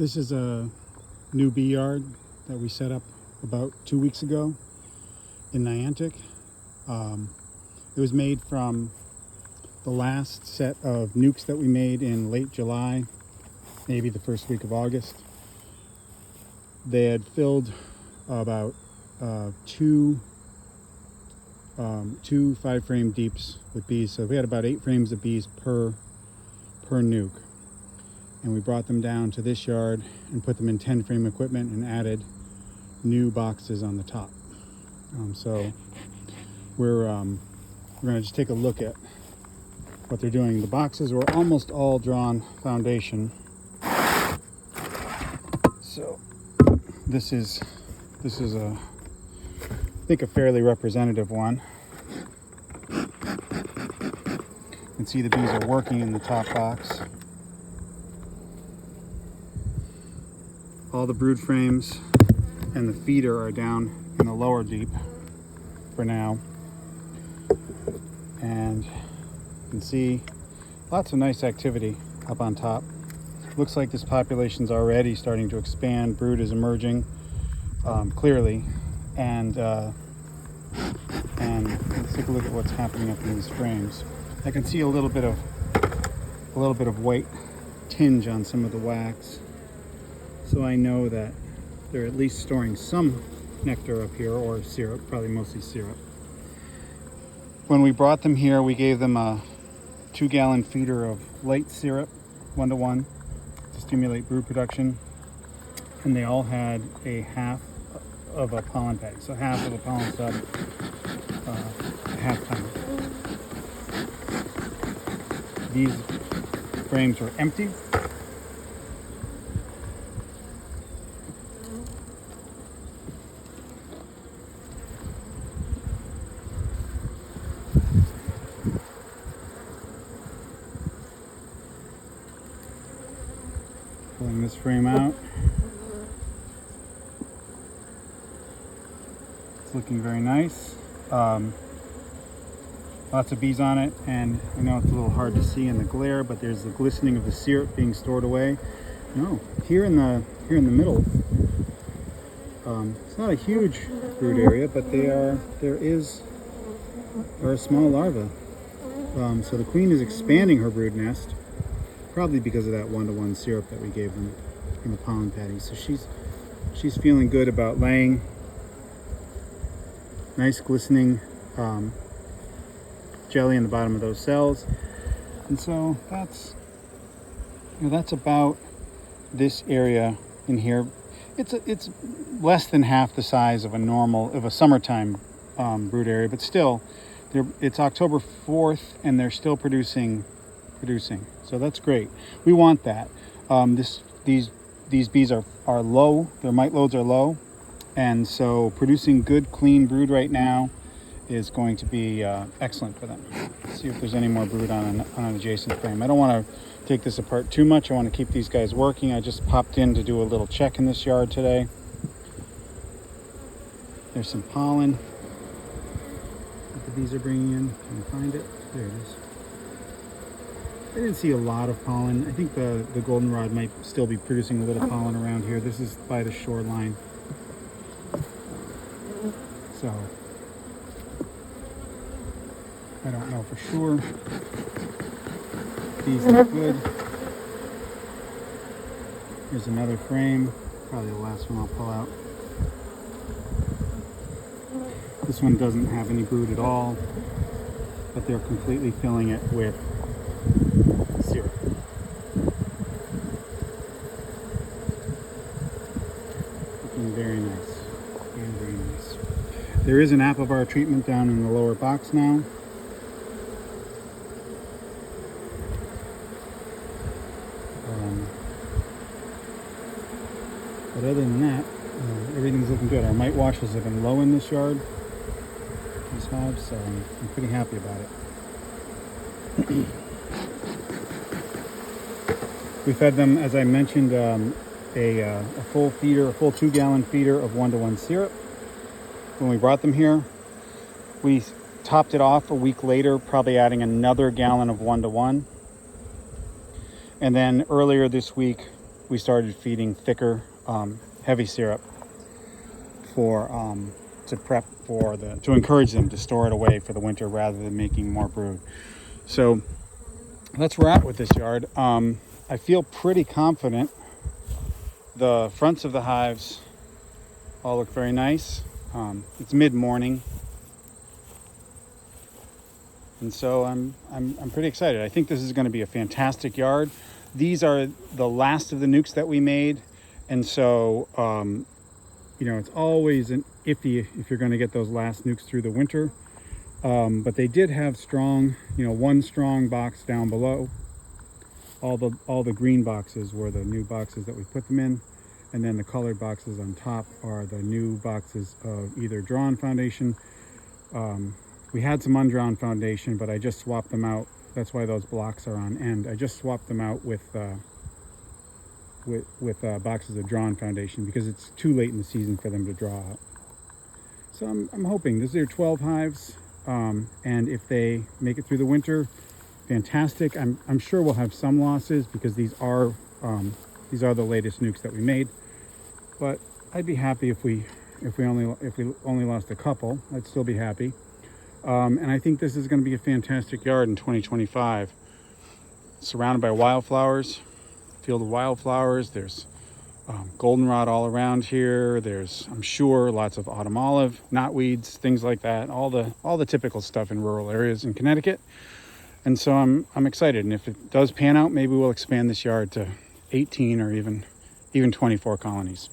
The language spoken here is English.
This is a new bee yard that we set up about 2 weeks ago in Niantic. It was made from the last set of nucs that we made in late July, maybe the first week of August. They had filled about two 5-frame deeps with bees, so we had about 8 frames of bees per nuc. And we brought them down to this yard and put them in 10-frame equipment and added new boxes on the top. So we're going to just take a look at what they're doing. The boxes were almost all drawn foundation. So this is I think a fairly representative one. You can see the bees are working in the top box. All the brood frames and the feeder are down in the lower deep for now. And you can see lots of nice activity up on top. Looks like this population's already starting to expand. Brood is emerging clearly. And let's take a look at what's happening up in these frames. I can see a little bit of white tinge on some of the wax. So I know that they're at least storing some nectar up here, or syrup, probably mostly syrup. When we brought them here, we gave them a 2-gallon feeder of light syrup, 1-to-1, to stimulate brood production. And they all had a half of a pollen bag, so half of a pollen sub, half time. These frames were empty. Pulling this frame out. It's looking very nice. Lots of bees on it, and I know it's a little hard to see in the glare, but there's the glistening of the syrup being stored away. No, here in the middle, it's not a huge brood area, but there are small larvae. So the queen is expanding her brood nest, probably because of that 1-to-1 syrup that we gave them in the pollen patty. So she's feeling good about laying. Nice glistening jelly in the bottom of those cells. And so that's about this area in here. It's less than half the size of a summertime brood area, but still, it's October 4th and they're still producing. So that's great. We want that. These bees are low. Their mite loads are low, and so producing good, clean brood right now is going to be excellent for them. Let's see if there's any more brood on an adjacent frame. I don't want to take this apart too much. I want to keep these guys working. I just popped in to do a little check in this yard today. There's some pollen that the bees are bringing in. Can you find it? There it is. I didn't see a lot of pollen. I think the goldenrod might still be producing a little pollen around here. This is by the shoreline. So I don't know for sure. These look good. Here's another frame. Probably the last one I'll pull out. This one doesn't have any brood at all, but they're completely filling it with syrup. Looking very nice. Very, very nice. There is an apple-bar treatment down in the lower box now. But other than that, everything's looking good. Our mite washes have been low in this yard, these hives, so I'm pretty happy about it. We fed them, as I mentioned, a full 2-gallon feeder of 1-to-1 syrup. When we brought them here, we topped it off a week later, probably adding another gallon of 1-to-1. And then earlier this week, we started feeding thicker, heavy syrup for to prep for to encourage them to store it away for the winter rather than making more brood. So that's where we're at with this yard. I feel pretty confident. The fronts of the hives all look very nice. It's mid-morning, and so I'm pretty excited. I think this is going to be a fantastic yard. These are the last of the nucs that we made, and so it's always an iffy if you're going to get those last nucs through the winter. But they did have strong, one strong box down below. All the green boxes were the new boxes that we put them in, and then the colored boxes on top are the new boxes of either drawn foundation. We had some undrawn foundation, but I just swapped them out. That's why those blocks are on end. I just swapped them out with boxes of drawn foundation because it's too late in the season for them to draw out. So I'm hoping. These are 12 hives, and if they make it through the winter, fantastic. I'm sure we'll have some losses because these are the latest nucs that we made. But I'd be happy if we only lost a couple. I'd still be happy. And I think this is going to be a fantastic yard in 2025. Surrounded by wildflowers, field of wildflowers. There's goldenrod all around here. There's, I'm sure, lots of autumn olive, knotweeds, things like that. All the typical stuff in rural areas in Connecticut. And so I'm excited. And if it does pan out, maybe we'll expand this yard to 18 or even 24 colonies.